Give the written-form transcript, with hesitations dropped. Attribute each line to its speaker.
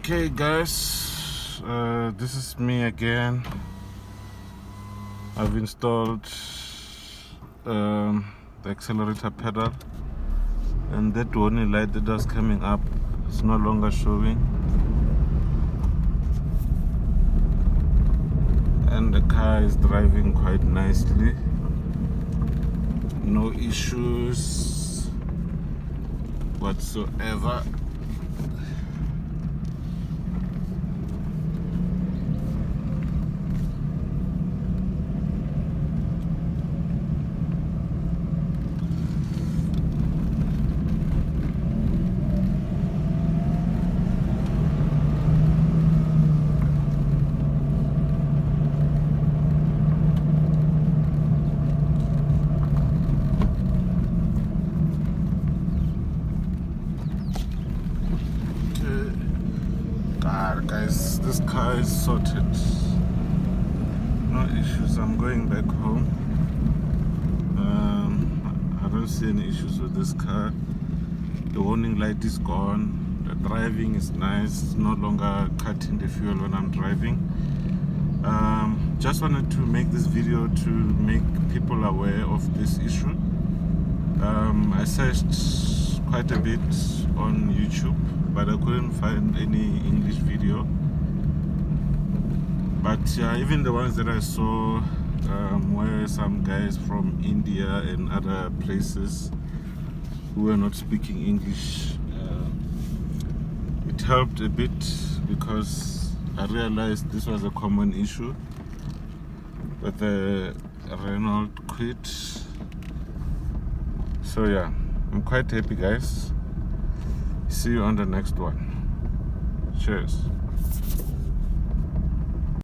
Speaker 1: Okay guys, this is me again. I've installed the accelerator pedal, and that warning light that was coming up is no longer showing, and the car is driving quite nicely, no issues whatsoever. Guys, this car is sorted, no issues. I'm going back home. I don't see any issues with this car. The warning light is gone, the driving is nice, it's no longer cutting the fuel when I'm driving. Just wanted to make this video to make people aware of this issue. I searched quite a bit on YouTube, but I couldn't find any English video. But yeah, even the ones that I saw were some guys from India and other places who were not speaking English. It helped a bit because I realized this was a common issue with the Renault Kwid. So yeah, I'm quite happy guys. See you on the next one. Cheers.